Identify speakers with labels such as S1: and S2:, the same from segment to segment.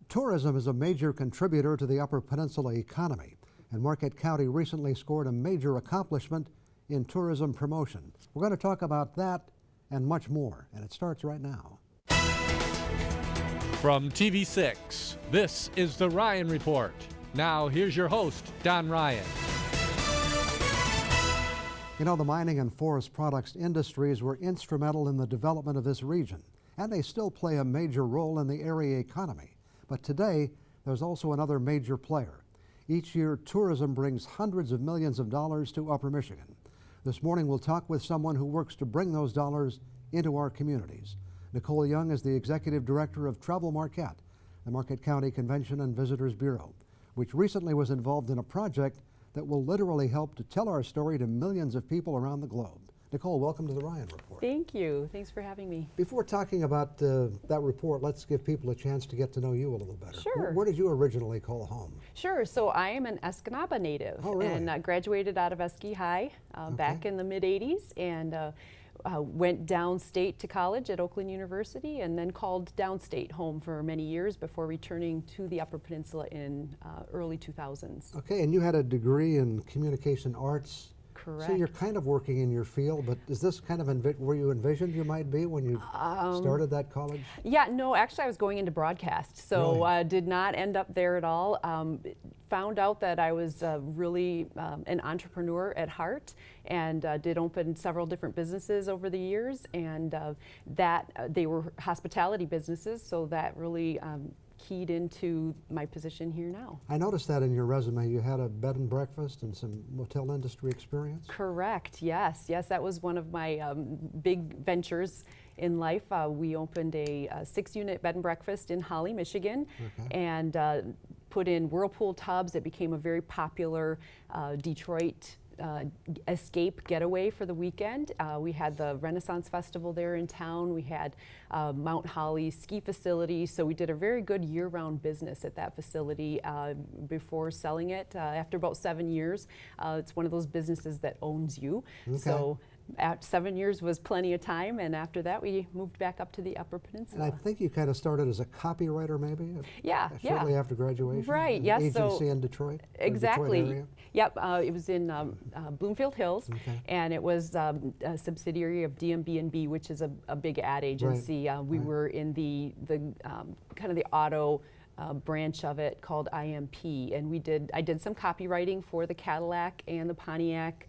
S1: Tourism is a major contributor to the Upper Peninsula economy, and Marquette County recently scored a major accomplishment in tourism promotion. We're going to talk about that and much more, and it starts right now.
S2: From TV6, this is The Ryan Report. Now, here's your host, Don Ryan.
S1: You know, the mining and forest products industries were instrumental in the development of this region, and they still play a major role in the area economy. But today, there's also another major player. Each year, tourism brings hundreds of millions of dollars to Upper Michigan. This morning, we'll talk with someone who works to bring those dollars into our communities. Nicole Young is the Executive Director of Travel Marquette, the Marquette County Convention and Visitors Bureau, which recently was involved in a project that will literally help to tell our story to millions of people around the globe. Nicole, welcome to the Ryan Report.
S3: Thank you. Thanks for having me.
S1: Before talking about that report, let's give people a chance to get to know you a little better.
S3: Sure.
S1: Where did you originally call home?
S3: Sure. So I am an Escanaba native.
S1: Oh, really?
S3: And graduated out of Esky High back in the mid-'80s, and went downstate to college at Oakland University, and then called downstate home for many years before returning to the Upper Peninsula in early 2000s.
S1: Okay, and you had a degree in communication arts.
S3: Correct.
S1: So you're kind of working in your field, but is this kind of where you envisioned you might be when you started that college?
S3: Yeah, no, actually I was going into broadcast, so
S1: Really?
S3: did not end up there at all. Found out that I was really an entrepreneur at heart, and did open several different businesses over the years, and they were hospitality businesses, so that really keyed into my position here now.
S1: I noticed that in your resume you had a bed and breakfast and some motel industry experience.
S3: Correct, yes. Yes, that was one of my big ventures in life. We opened a 6-unit bed and breakfast in Holly, Michigan, and put in whirlpool tubs. It became a very popular Detroit escape getaway for the weekend. We had the Renaissance Festival there in town. We had Mount Holly ski facility, so we did a very good year-round business at that facility before selling it. After about 7 years, it's one of those businesses that owns you.
S1: Okay.
S3: So at 7 years was plenty of time, and after that we moved back up to the Upper Peninsula.
S1: And I think you kind of started as a copywriter maybe? Shortly after graduation?
S3: Right, yes.
S1: Agency in Detroit?
S3: Exactly.
S1: Detroit area?
S3: Yep, it was in Bloomfield Hills, and it was a subsidiary of DMB&B, which is a big ad agency. We were in the kind of the auto branch of it called IMP, and I did some copywriting for the Cadillac and the Pontiac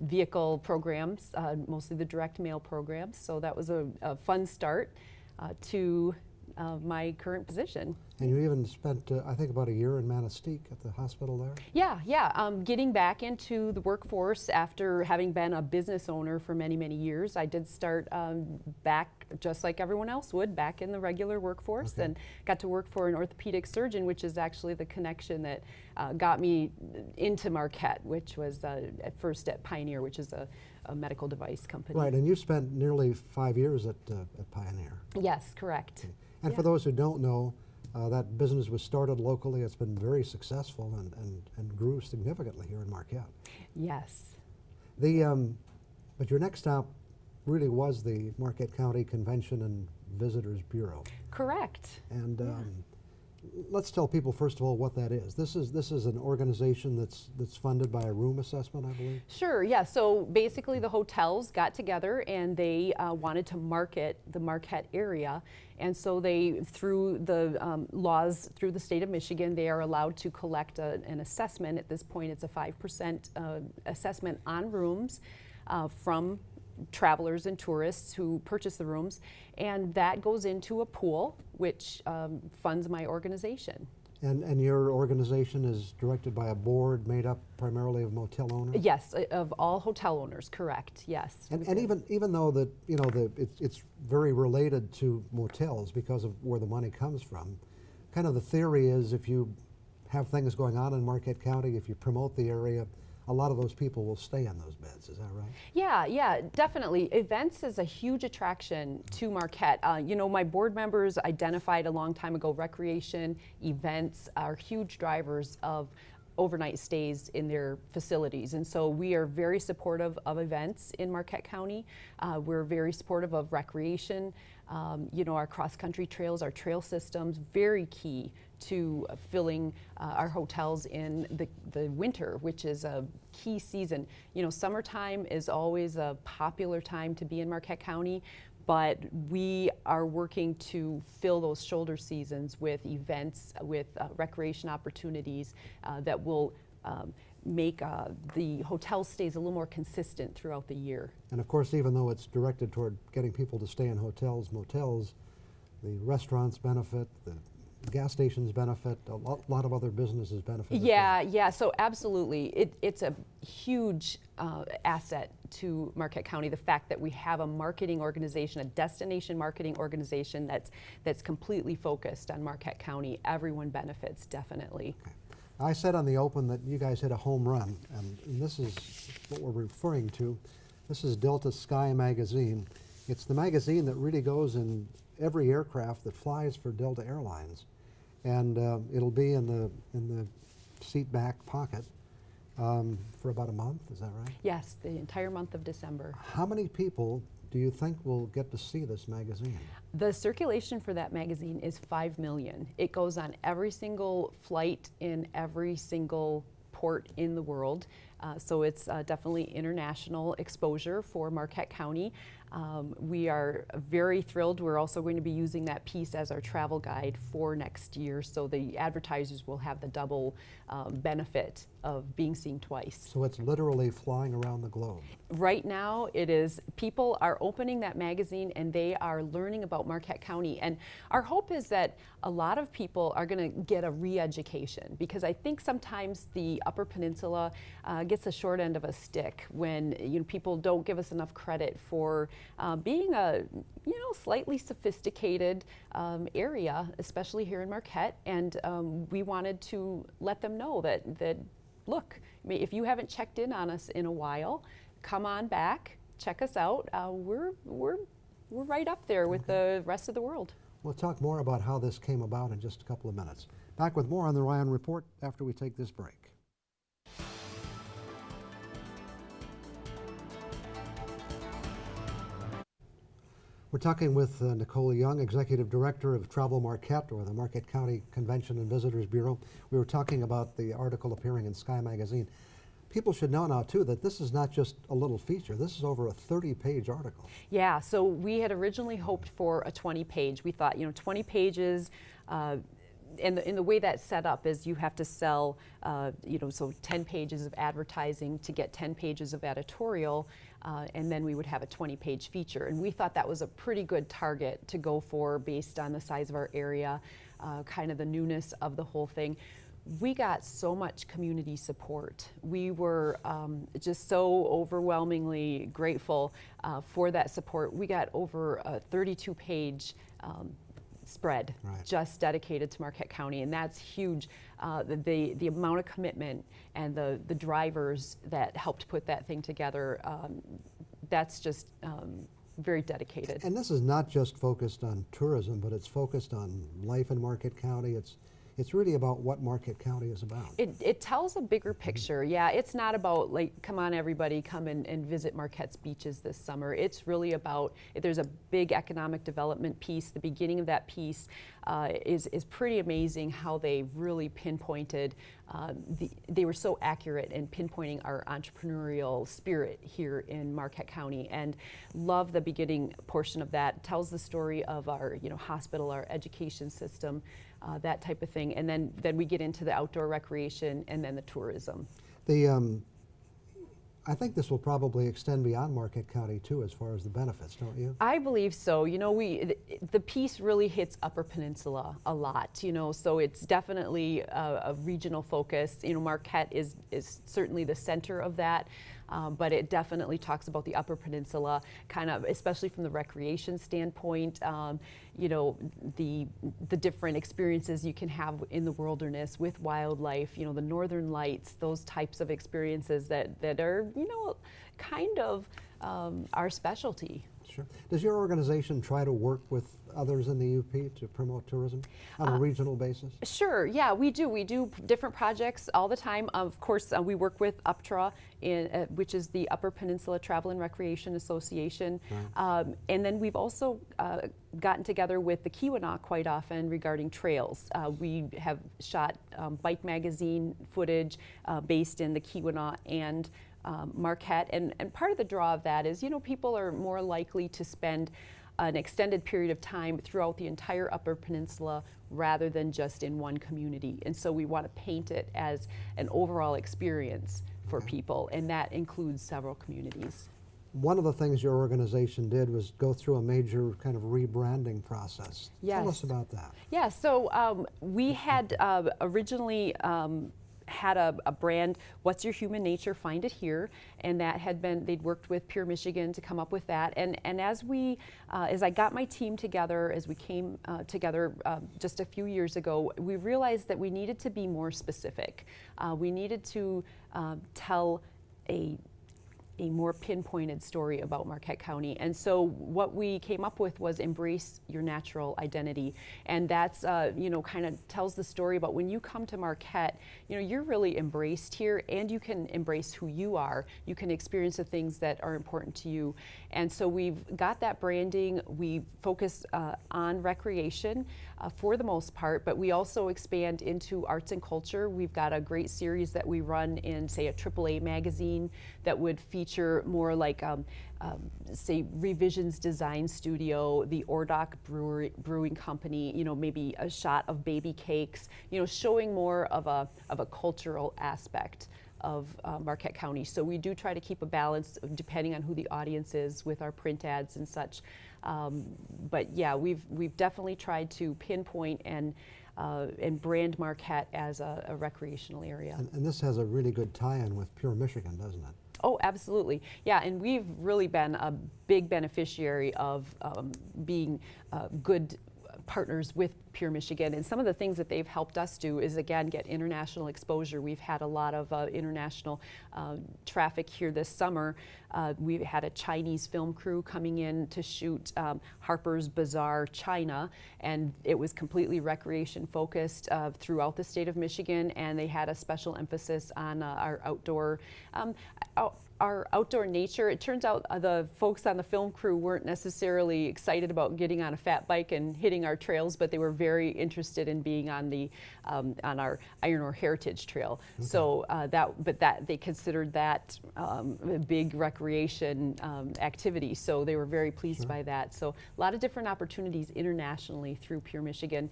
S3: vehicle programs, mostly the direct mail programs. So that was a fun start to my current position.
S1: And you even spent, I think, about a year in Manistee at the hospital there?
S3: Yeah. Getting back into the workforce after having been a business owner for many, many years, I did start back, just like everyone else would, back in the regular workforce, and got to work for an orthopedic surgeon, which is actually the connection that got me into Marquette, which was at first at Pioneer, which is a medical device company.
S1: Right, and you spent nearly 5 years at Pioneer.
S3: Yes, correct.
S1: Okay. And for those who don't know, that business was started locally. It's been very successful and grew significantly here in Marquette.
S3: Yes.
S1: But your next stop really was the Marquette County Convention and Visitors Bureau.
S3: Correct.
S1: And let's tell people first of all what that is. This is an organization that's funded by a room assessment, I believe.
S3: Sure. Yeah. So basically, the hotels got together and they wanted to market the Marquette area, and so they, through the laws through the state of Michigan, they are allowed to collect an assessment. At this point, it's a 5% assessment on rooms from travelers and tourists who purchase the rooms, and that goes into a pool which funds my organization.
S1: And your organization is directed by a board made up primarily of motel owners?
S3: Yes, of all hotel owners, correct, yes.
S1: And even though that, you know, it's very related to motels because of where the money comes from, kind of the theory is if you have things going on in Marquette County, if you promote the area, a lot of those people will stay in those beds, is that right?
S3: Yeah, definitely. Events is a huge attraction to Marquette. You know, my board members identified a long time ago recreation, events are huge drivers of overnight stays in their facilities. And so we are very supportive of events in Marquette County. We're very supportive of recreation. You know, our cross-country trails, our trail systems, very key to filling our hotels in the winter, which is a key season. You know, summertime is always a popular time to be in Marquette County, but we are working to fill those shoulder seasons with events, with recreation opportunities that will make the hotel stays a little more consistent throughout the year.
S1: And of course, even though it's directed toward getting people to stay in hotels, motels, the restaurants benefit, the gas stations benefit, a lot of other businesses benefit.
S3: Yeah, yeah, so absolutely. It's a huge asset to Marquette County, the fact that we have a marketing organization, a destination marketing organization that's completely focused on Marquette County. Everyone benefits, definitely.
S1: Okay. I said on the open that you guys hit a home run, and this is what we're referring to. This is Delta Sky magazine. It's the magazine that really goes in every aircraft that flies for Delta Airlines, and it'll be in the seat back pocket for about a month. Is that right?
S3: Yes, the entire month of December.
S1: How many people do you think will get to see this magazine?
S3: The circulation for that magazine is 5 million. It goes on every single flight in every single port in the world. So it's definitely international exposure for Marquette County. We are very thrilled. We're also going to be using that piece as our travel guide for next year, so the advertisers will have the double benefit of being seen twice.
S1: So it's literally flying around the globe.
S3: Right now it is. People are opening that magazine and they are learning about Marquette County, and our hope is that a lot of people are going to get a re-education, because I think sometimes the Upper Peninsula gets the short end of a stick when people don't give us enough credit for being a slightly sophisticated area, especially here in Marquette, and we wanted to let them know that look, if you haven't checked in on us in a while, come on back, check us out. We're right up there with the rest of the world.
S1: We'll talk more about how this came about in just a couple of minutes. Back with more on the Ryan Report after we take this break. We're talking with Nicole Young, Executive Director of Travel Marquette, or the Marquette County Convention and Visitors Bureau. We were talking about the article appearing in Sky Magazine. People should know now, too, that this is not just a little feature. This is over a 30-page article.
S3: Yeah, so we had originally hoped for a 20-page. We thought, 20 pages, and the way that's set up is you have to sell, so 10 pages of advertising to get 10 pages of editorial, and then we would have a 20-page feature. And we thought that was a pretty good target to go for based on the size of our area, kind of the newness of the whole thing. We got so much community support. We were just so overwhelmingly grateful for that support. We got over a 32-page spread just dedicated to Marquette County, and that's huge. The amount of commitment and the drivers that helped put that thing together, that's just very dedicated.
S1: And this is not just focused on tourism, but it's focused on life in Marquette County. It's really about what Marquette County is about.
S3: It tells a bigger picture. Yeah, it's not about like, come on everybody, come and visit Marquette's beaches this summer. It's really about, there's a big economic development piece. The beginning of that piece is pretty amazing how they really pinpointed, they were so accurate in pinpointing our entrepreneurial spirit here in Marquette County, and love the beginning portion of that. It tells the story of our hospital, our education system, that type of thing, and then we get into the outdoor recreation and then the tourism.
S1: I think this will probably extend beyond Marquette County too, as far as the benefits, don't you?
S3: I believe so. The piece really hits Upper Peninsula a lot. So it's definitely a regional focus. Marquette is certainly the center of that. But it definitely talks about the Upper Peninsula, kind of, especially from the recreation standpoint. The different experiences you can have in the wilderness with wildlife. The northern lights, those types of experiences that are kind of our specialty.
S1: Sure. Does your organization try to work with others in the UP to promote tourism on a regional basis?
S3: Sure, yeah, we do. We do different projects all the time. Of course, we work with UPTRA, which is the Upper Peninsula Travel and Recreation Association. Right. And then we've also gotten together with the Keweenaw quite often regarding trails. We have shot bike magazine footage based in the Keweenaw and Marquette, and part of the draw of that is, you know, people are more likely to spend an extended period of time throughout the entire Upper Peninsula rather than just in one community. And so we want to paint it as an overall experience for people, and that includes several communities.
S1: One of the things your organization did was go through a major kind of rebranding process.
S3: Yes.
S1: Tell us about that.
S3: Yeah, so we had originally had a brand, What's Your Human Nature, Find It Here, and that had been, they'd worked with Pure Michigan to come up with that. And as I got my team together, as we came together just a few years ago, we realized that we needed to be more specific. We needed to tell a more pinpointed story about Marquette County. And so what we came up with was Embrace Your Natural Identity. And that's, you know, kind of tells the story about when you come to Marquette, you know, you're really embraced here, and you can embrace who you are. You can experience the things that are important to you. And so we've got that branding. We focus on recreation for the most part, but we also expand into arts and culture. We've got a great series that we run in, say, a AAA magazine that would feature more like, say, Revisions Design Studio, the Ordock Brewing Company, you know, maybe a shot of baby cakes, you know, showing more of a cultural aspect of Marquette County. So we do try to keep a balance depending on who the audience is with our print ads and such. But yeah, we've definitely tried to pinpoint and brand Marquette as a recreational area.
S1: And this has a really good tie-in with Pure Michigan, doesn't it?
S3: Oh, absolutely. Yeah, and we've really been a big beneficiary of being good partners with Pure Michigan, and some of the things that they've helped us do is, again, get international exposure. We've had a lot of international traffic here this summer. We've had a Chinese film crew coming in to shoot Harper's Bazaar, China, and it was completely recreation focused throughout the state of Michigan, and they had a special emphasis on our outdoor nature. It turns out the folks on the film crew weren't necessarily excited about getting on a fat bike and hitting our trails, but they were very interested in being on the on our Iron Ore Heritage Trail. Okay. So they considered that a big recreation activity. So they were very pleased by that. So a lot of different opportunities internationally through Pure Michigan.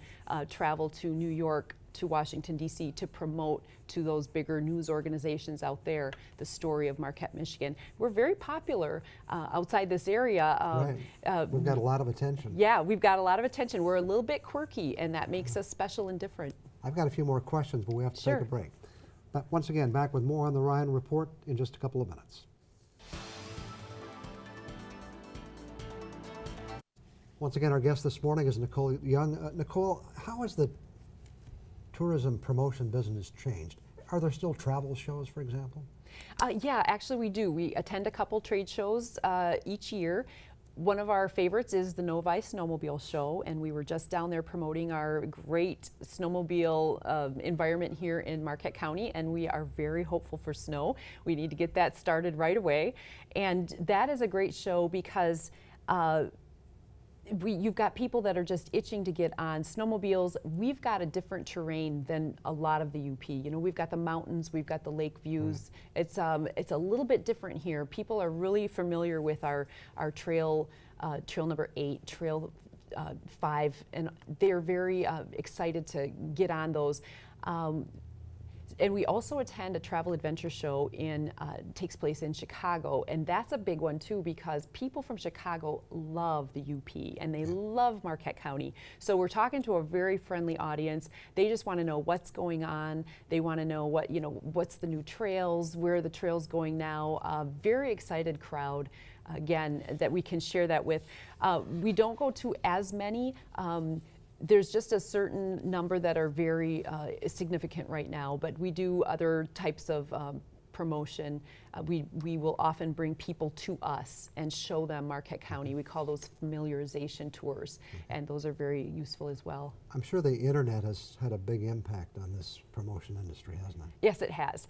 S3: Travel to New York, to Washington, D.C. to promote to those bigger news organizations out there the story of Marquette, Michigan. We're very popular outside this area.
S1: Right. We've got a lot of attention.
S3: Yeah, we've got a lot of attention. We're a little bit quirky, and that makes us special and different.
S1: I've got a few more questions, but we have to take a break. But once again, back with more on the Ryan Report in just a couple of minutes. Once again, our guest this morning is Nicole Young. Nicole, how has the tourism promotion business changed? Are there still travel shows, for example?
S3: Yeah, actually we do. We attend a couple trade shows each year. One of our favorites is the Novi Snowmobile show, and we were just down there promoting our great snowmobile environment here in Marquette County, and we are very hopeful for snow. We need to get that started right away, and that is a great show because you've got people that are just itching to get on snowmobiles. We've got a different terrain than a lot of the UP. You know, we've got the mountains, we've got the lake views. Right. It's a little bit different here. People are really familiar with our trail, trail number 8, trail 5, and they're very excited to get on those. And we also attend a travel adventure show takes place in Chicago, and that's a big one too because people from Chicago love the UP and they love Marquette County. So we're talking to a very friendly audience. They just want to know what's going on. They want to know what's the new trails, where are the trails going now. Very excited crowd. Again, that we can share that with. We don't go to as many. There's just a certain number that are very significant right now, but we do other types of promotion, we will often bring people to us and show them Marquette County. We call those familiarization tours, and those are very useful as well.
S1: I'm sure the internet has had a big impact on this promotion industry, hasn't it?
S3: Yes, it has.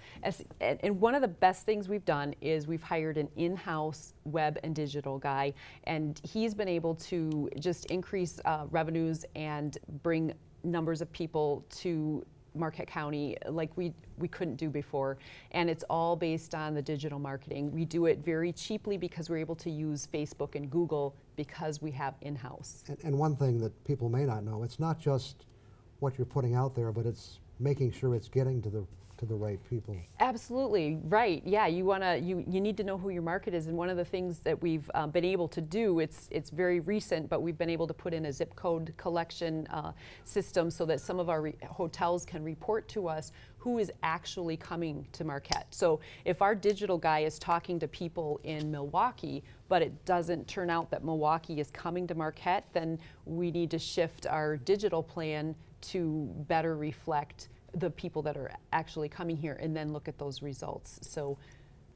S3: And one of the best things we've done is we've hired an in-house web and digital guy, and he's been able to just increase revenues and bring numbers of people to Marquette County like we couldn't do before. And it's all based on the digital marketing. We do it very cheaply because we're able to use Facebook and Google because we have in-house.
S1: And one thing that people may not know, it's not just what you're putting out there, but it's making sure it's getting to the right people.
S3: Absolutely, right. Yeah, you need to know who your market is, and one of the things that we've been able to do, it's very recent, but we've been able to put in a zip code collection system so that some of our hotels can report to us who is actually coming to Marquette. So if our digital guy is talking to people in Milwaukee, but it doesn't turn out that Milwaukee is coming to Marquette, then we need to shift our digital plan to better reflect the people that are actually coming here, and then look at those results. So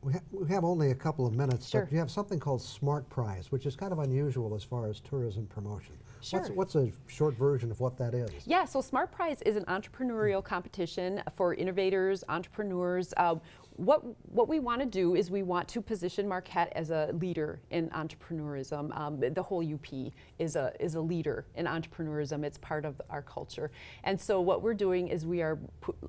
S1: we have only a couple of minutes,
S3: Sure.
S1: but you have something called Smart Prize, which is kind of unusual as far as tourism promotion.
S3: Sure.
S1: What's a short version of what that is?
S3: yeah, so Smart Prize is an entrepreneurial competition for innovators, entrepreneurs. What we want to do is we want to position Marquette as a leader in entrepreneurism. The whole UP is a leader in entrepreneurism. It's part of our culture. And so what we're doing is we are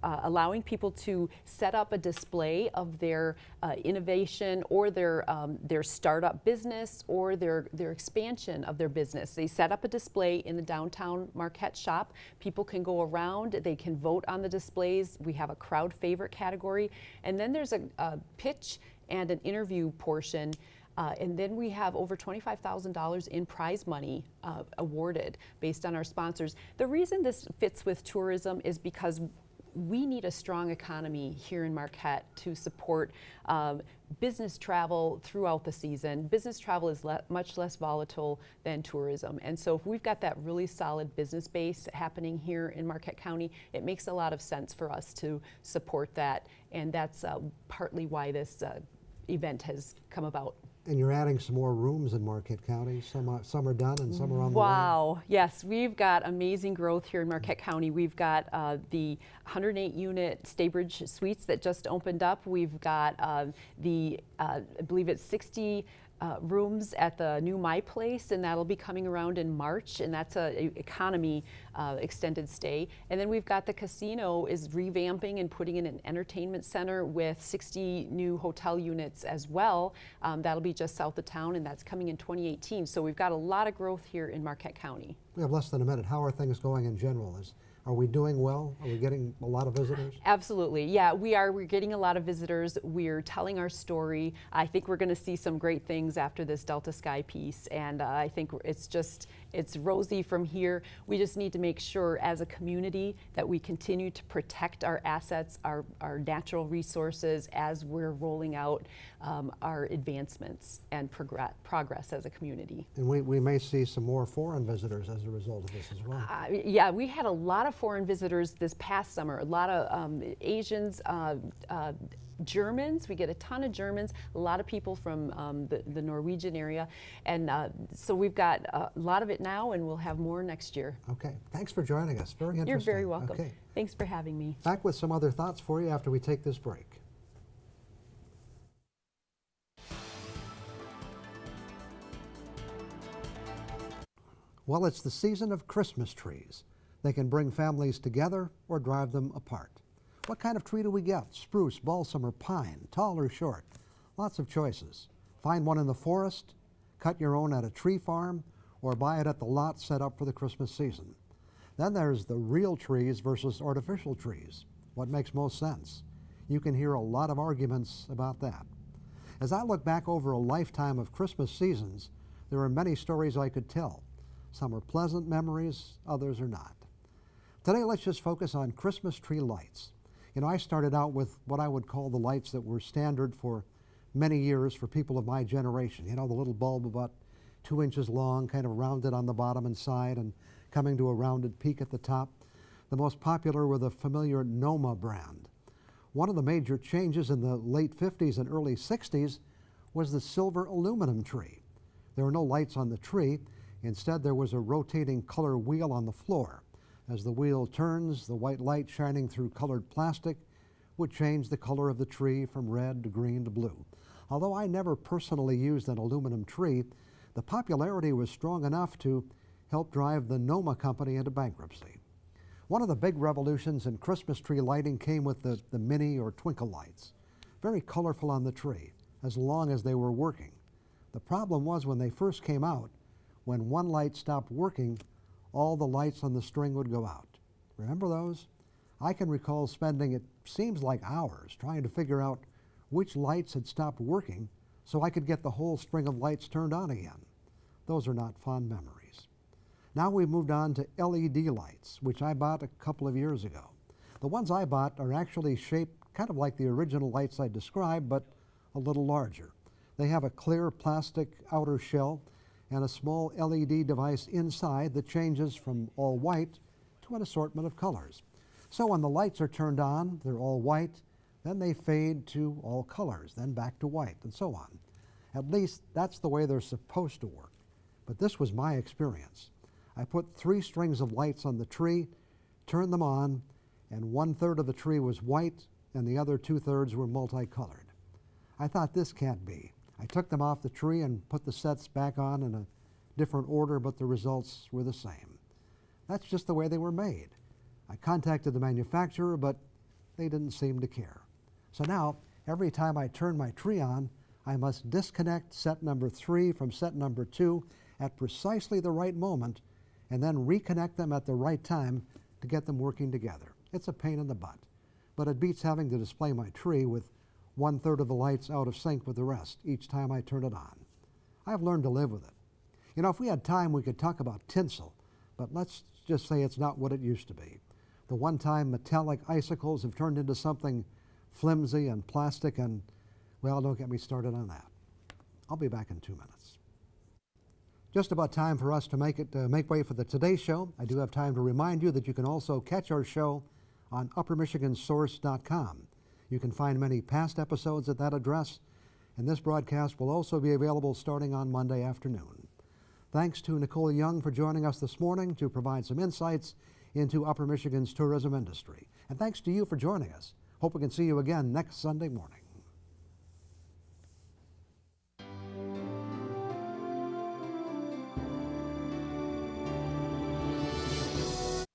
S3: allowing people to set up a display of their innovation or their startup business or their expansion of their business. They set up a display in the downtown Marquette shop. People can go around, they can vote on the displays. We have a crowd favorite category, and then there's a pitch and an interview portion, and then we have over $25,000 in prize money awarded based on our sponsors. The reason this fits with tourism is because we need a strong economy here in Marquette to support business travel throughout the season. Business travel is much less volatile than tourism. And so if we've got that really solid business base happening here in Marquette County, it makes a lot of sense for us to support that. And that's partly why this event has come about.
S1: And you're adding some more rooms in Marquette County. Some are done and some are on the way.
S3: Wow, yes, we've got amazing growth here in Marquette County. We've got the 108-unit Staybridge Suites that just opened up. We've got I believe it's 60 rooms at the new My Place, and that'll be coming around in March, and that's a economy extended stay. And then we've got the casino is revamping and putting in an entertainment center with 60 new hotel units as well. That'll be just south of town, and that's coming in 2018. So we've got a lot of growth here in Marquette County.
S1: We have less than a minute. How are things going in general? Are we doing well? Are we getting a lot of visitors?
S3: Absolutely, yeah, we are. We're getting a lot of visitors. We're telling our story. I think we're going to see some great things after this Delta Sky piece, and I think it's rosy from here. We just need to make sure as a community that we continue to protect our assets, our natural resources as we're rolling out our advancements and progress as a community.
S1: And we may see some more foreign visitors as a result of this as well.
S3: Yeah, we had a lot of foreign visitors this past summer, a lot of Asians, Germans. We get a ton of Germans, a lot of people from the Norwegian area, and so we've got a lot of it now, and we'll have more next year.
S1: Okay, thanks for joining us. Very interesting.
S3: You're very welcome.
S1: Okay.
S3: Thanks for having me.
S1: Back with some other thoughts for you after we take this break. Well, it's the season of Christmas trees. They can bring families together or drive them apart. What kind of tree do we get? Spruce, balsam, or pine? Tall or short? Lots of choices. Find one in the forest, cut your own at a tree farm, or buy it at the lot set up for the Christmas season. Then there's the real trees versus artificial trees. What makes most sense? You can hear a lot of arguments about that. As I look back over a lifetime of Christmas seasons, there are many stories I could tell. Some are pleasant memories, others are not. Today, let's just focus on Christmas tree lights. You know, I started out with what I would call the lights that were standard for many years for people of my generation. You know, the little bulb about 2 inches long, kind of rounded on the bottom and side and coming to a rounded peak at the top. The most popular were the familiar Noma brand. One of the major changes in the late 50s and early 60s was the silver aluminum tree. There were no lights on the tree. Instead, there was a rotating color wheel on the floor. As the wheel turns, the white light shining through colored plastic would change the color of the tree from red to green to blue. Although I never personally used an aluminum tree, the popularity was strong enough to help drive the Novi company into bankruptcy. One of the big revolutions in Christmas tree lighting came with the mini or twinkle lights. Very colorful on the tree, as long as they were working. The problem was when they first came out, when one light stopped working, all the lights on the string would go out. Remember those? I can recall spending, it seems like hours, trying to figure out which lights had stopped working so I could get the whole string of lights turned on again. Those are not fond memories. Now we've moved on to LED lights, which I bought a couple of years ago. The ones I bought are actually shaped kind of like the original lights I described, but a little larger. They have a clear plastic outer shell and a small LED device inside that changes from all white to an assortment of colors. So when the lights are turned on, they're all white, then they fade to all colors, then back to white, and so on. At least that's the way they're supposed to work. But this was my experience. I put 3 strings of lights on the tree, turned them on, and 1/3 of the tree was white and the other 2/3 were multicolored. I thought, this can't be. I took them off the tree and put the sets back on in a different order, but the results were the same. That's just the way they were made. I contacted the manufacturer, but they didn't seem to care. So now, every time I turn my tree on, I must disconnect set number 3 from set number 2 at precisely the right moment, and then reconnect them at the right time to get them working together. It's a pain in the butt, but it beats having to display my tree with 1/3 of the lights out of sync with the rest each time I turn it on. I've learned to live with it. You know, if we had time, we could talk about tinsel, but let's just say it's not what it used to be. The one-time metallic icicles have turned into something flimsy and plastic, and, well, don't get me started on that. I'll be back in 2 minutes. Just about time for us to make way for the Today Show. I do have time to remind you that you can also catch our show on uppermichigansource.com. You can find many past episodes at that address, and this broadcast will also be available starting on Monday afternoon. Thanks to Nicole Young for joining us this morning to provide some insights into Upper Michigan's tourism industry. And thanks to you for joining us. Hope we can see you again next Sunday morning.